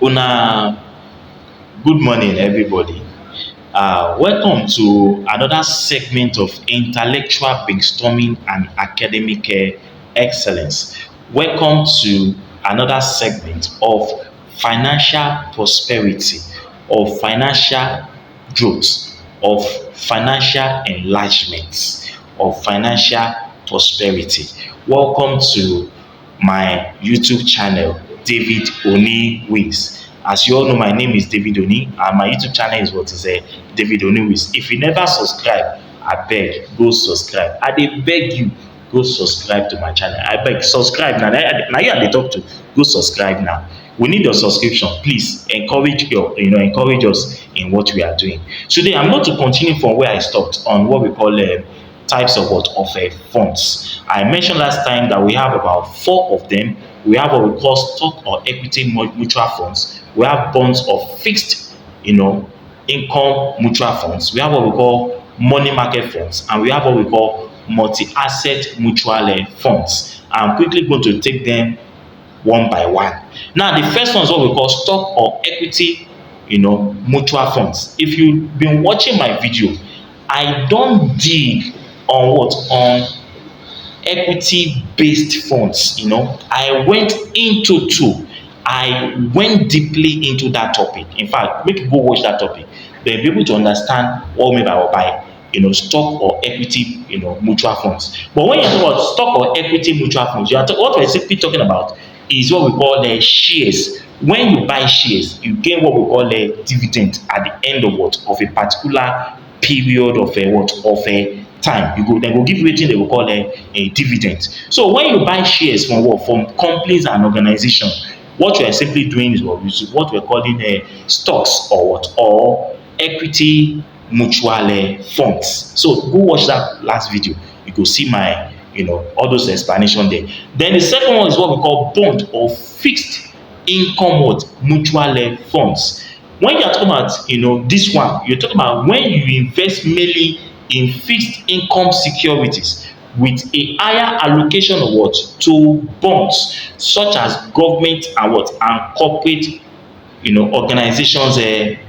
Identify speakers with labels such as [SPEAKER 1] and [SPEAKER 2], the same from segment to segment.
[SPEAKER 1] Una, good morning, everybody. Welcome to another segment of intellectual brainstorming and academic excellence. Welcome to another segment of financial prosperity, of financial growth, of financial enlargement, of financial prosperity. Welcome to my YouTube channel, David Oni Wiz. As you all know, my name is David Oni, and my YouTube channel is what is David Oni Wiz. If you never subscribe, I beg, go subscribe. I dey beg you, go subscribe to my channel. I beg, subscribe now. Now you are the talk to. Go subscribe now. We need your subscription. Please encourage us in what we are doing. Today, I'm going to continue from where I stopped on what we call types of funds. I mentioned last time that we have about four of them. We have what we call stock or equity mutual funds. We have bonds of fixed, income mutual funds. We have what we call money market funds, and we have what we call multi-asset mutual funds. I'm quickly going to take them one by one. Now, the first one is what we call stock or equity, mutual funds. If you've been watching my video, I don't deal on equity based funds. I went into two. I went deeply into that topic. In fact, make you go watch that topic, then be able to understand what we mean by stock or equity mutual funds. But when you talk about stock or equity mutual funds, what we're simply talking about is what we call the shares. When you buy shares, you gain what we call a dividend at the end of a particular period of a time. They go give you wetin they will call a dividend. So when you buy shares from companies and organizations, what you are simply doing is what we're calling stocks or equity mutual funds. So go watch that last video. You go see my all those explanation there. Then the second one is what we call bond or fixed income mutual funds. When you are talking about this one, you're talking about when you invest mainly in fixed income securities with a higher allocation of to bonds, such as government and corporate organizations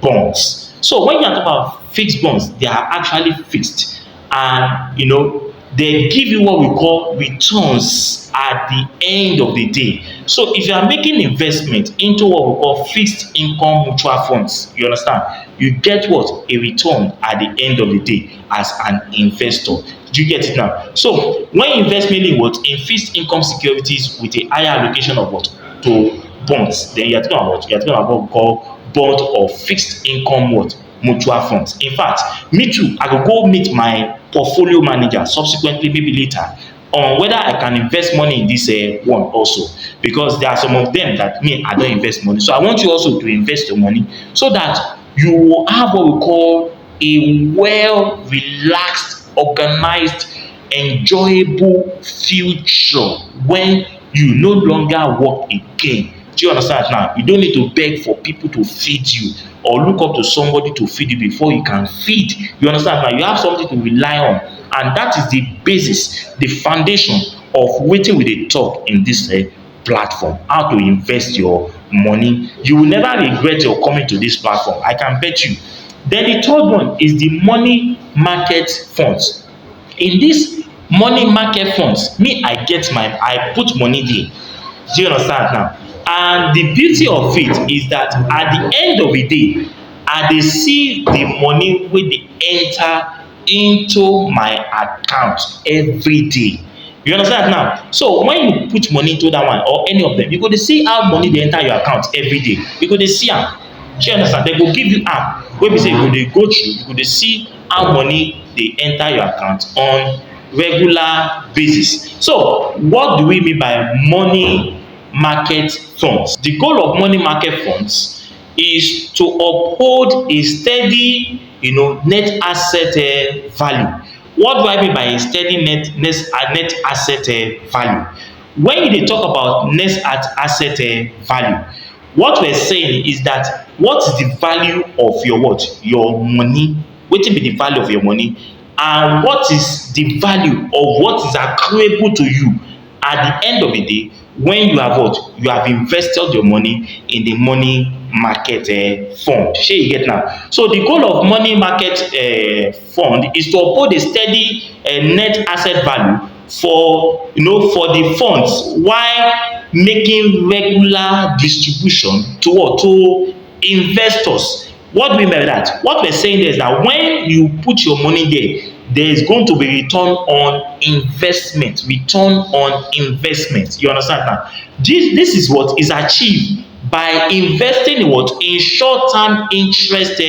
[SPEAKER 1] bonds. So when you are talking about fixed bonds, they are actually fixed, and they give you what we call returns at the end of the day. So if you are making investment into what we call fixed income mutual funds, you understand, you get a return at the end of the day as an investor. Do you get it now? So when you invest mainly in fixed income securities with a higher allocation of to bonds, then you're talking about what we call bond or fixed income mutual funds. In fact, me too, I will go meet my portfolio manager subsequently, maybe later, on whether I can invest money in this one also, because there are some of them that I don't invest money. So I want you also to invest your money so that you will have what we call a well relaxed, organized, enjoyable future when you no longer work again. Do you understand now? You don't need to beg for people to feed you or look up to somebody to feed you before you can feed. You understand now? You have something to rely on, and that is the basis, the foundation of wetin we dey talk in this platform. How to invest your money. You will never regret your coming to this platform, I can bet you. Then the third one is the money market funds. In this money market funds, I put money there. Do you understand now? And the beauty of it is that at the end of the day, I dey see the money wey dey enter into my account every day. You understand now? So when you put money into that one or any of them, you go dey see how money dey enter your account every day. You go dey see am. Do you understand? They go give you app wey be say you go dey go through, you go dey see how money dey enter your account on regular basis. So what do we mean by money market funds? The goal of money market funds is to uphold a steady net asset value. What do I mean by a steady net asset value? When you dey talk about net asset value, what we're saying is that what is the value of your money? Wetin be the value of your money, and what is the value of what is accruable to you at the end of the day when you have what? You have invested your money in the money market fund. Shey you get now? So the goal of money market fund is to uphold a steady net asset value for for the funds, while making regular distribution to what? To investors. What do we mean by that? What we're saying there is that when you put your money there is going to be return on investment. Return on investment. You understand now? This is what is achieved by investing in what? In short term interest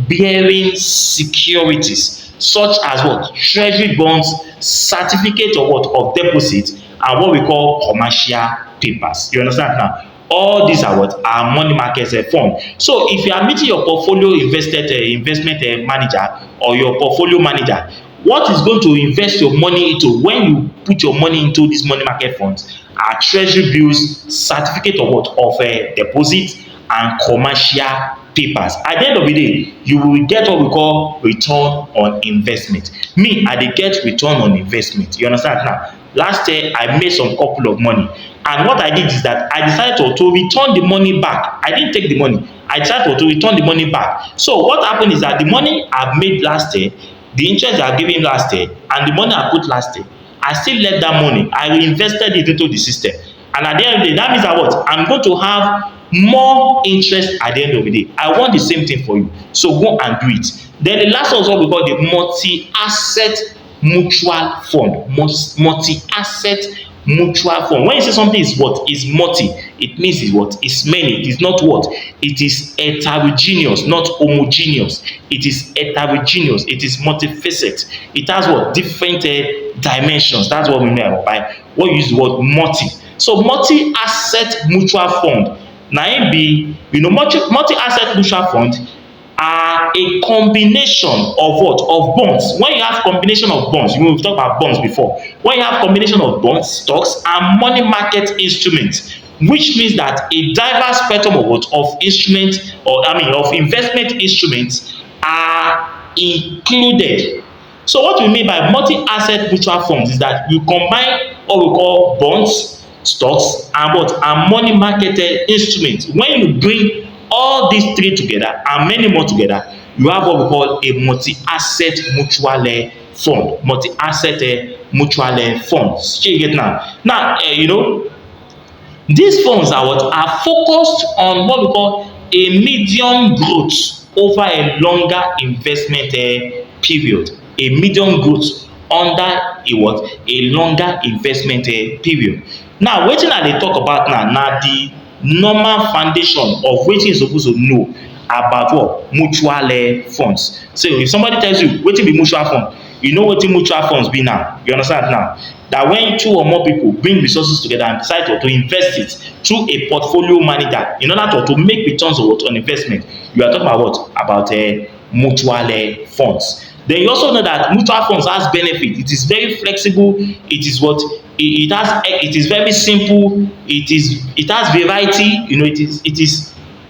[SPEAKER 1] bearing securities, such as what? Treasury bonds, certificate of what? Of deposit, and what we call commercial papers. You understand now? All these are what? Are money market fund. So if you are meeting your portfolio investment manager or your portfolio manager, what is going to invest your money into when you put your money into these money market funds are treasury bills, certificate of what? Of deposit, and commercial papers. At the end of the day, you will get what we call return on investment. Me, I dey get return on investment. You understand now? Last year I made some couple of money, and what I did is that I decided to return the money back. I didn't take the money, I decided to return the money back. So what happened is that the money I made last year, the interest I gave him last year, and the money I put last year, I still left that money, I reinvested it into the system, and at the end of the day, that means that what? I'm going to have more interest at the end of the day. I want the same thing for you, so go and do it. Then the last one is what we call the multi-asset mutual fund. Multi-asset mutual fund. When you say something is what? Is multi, it means it's what? It's many. It is not what? It is heterogeneous, not homogeneous. It is heterogeneous. It is multifaceted. It has what? Different dimensions. That's what we mean by what you use the word multi. So multi-asset mutual fund na im be, multi-asset mutual fund are a combination of what? Of bonds. When you have combination of bonds, we've talked about bonds before. When you have combination of bonds, stocks, and money market instruments, which means that a diverse spectrum of what? Of instruments, of investment instruments are included. So what we mean by multi-asset mutual funds is that you combine what we call bonds, stocks, and what? And money market instruments. When you bring all these three together and many more together, you have what we call a multi-asset mutual fund. Multi-asset mutual funds. Shey you get now? Now, these funds are what? Are focused on what we call a medium growth over a longer investment period. A medium growth under a what? A longer investment period. Now, wetin I dey talk about now na the normal foundation of wetin you suppose to know about what? Mutual funds. So if somebody tells you wetin be mutual fund, you know wetin mutual funds be now. You understand now? That when two or more people bring resources together and decide to invest it through a portfolio manager in order to make returns on investment, you are talking about what? About mutual funds. Then you also know that mutual funds has benefit. It is very flexible. It is what? It is very simple. It has variety.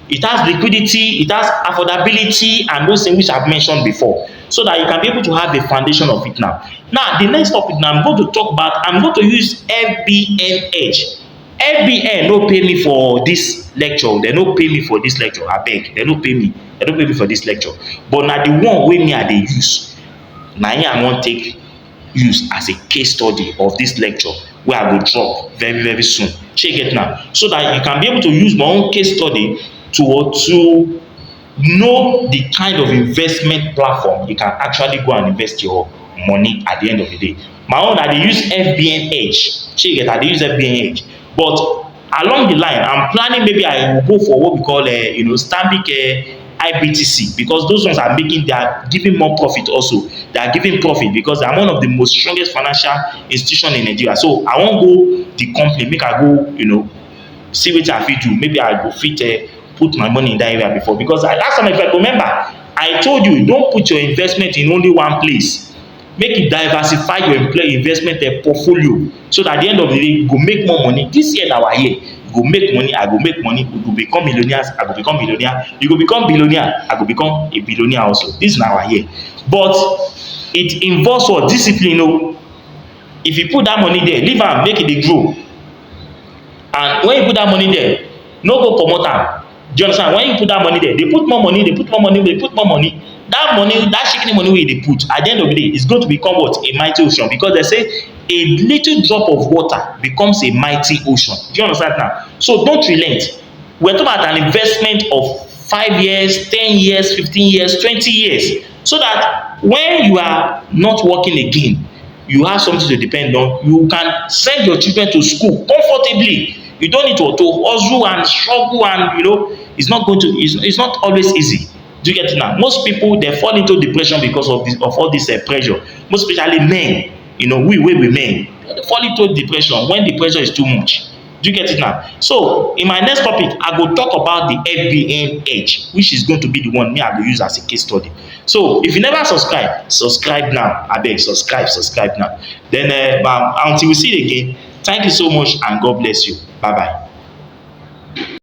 [SPEAKER 1] It has liquidity. It has affordability, and those things which I've mentioned before, so that you can be able to have a foundation of it now. Now the next topic now I'm going to talk about. I'm going to use FBN Edge. FBN no pay me for this lecture. They no pay me for this lecture. Abeg, they no pay me. They no pay me for this lecture. But na the one wey me I dey use, na im I wan take use as a case study of this lecture wey I go drop very very soon. Shey you get now? So that you can be able to use my own case study to know the kind of investment platform you can actually go and invest your money at the end of the day. My own, I dey use FBN Edge. Shey you get? I dey use FBN Edge. But along the line, I'm planning maybe I will go for what we call Stanbic IBTC, because those ones are they are giving more profit also. They are giving profit because they are one of the most strongest financial institution in Nigeria. So I wan go the company, make I go see wetin I fit do. Maybe I go fit put my money in that area before, because last time if I remember, I told you don't put your investment in only one place. Make you diversify your investment portfolio, so that at the end of the day you go make more money. This year na our year. You go make money, I go make money. We go become millionaires, I go become millionaire. You go become billionaire, I go become a billionaire also. This na our year. But it involves what? Discipline. If you put that money there, leave am make e dey grow. And when you put that money there, no go comot am. Do you understand? When you put that money there, they put more money, they put more money, they put more money. That money, that shikini money wey you dey put, at the end of the day, is going to become what? A mighty ocean, because they say a little drop of water becomes a mighty ocean. Do you understand now? So don't relent. We're talking about an investment of 5 years, 10 years, 15 years, 20 years, so that when you are not working again, you have something to depend on. You can send your children to school comfortably. You don't need to hustle and struggle, and it's not going to it's not always easy. Do you get it now? Most people, they fall into depression because of all this pressure. Most especially men, we wey be men, they fall into depression when the pressure is too much. Do you get it now? So in my next topic, I go talk about the FBN Edge, which is going to be the one me I go use as a case study. So if you never subscribe now. Abeg, subscribe now. Then until we see you again, thank you so much and God bless you. Bye bye.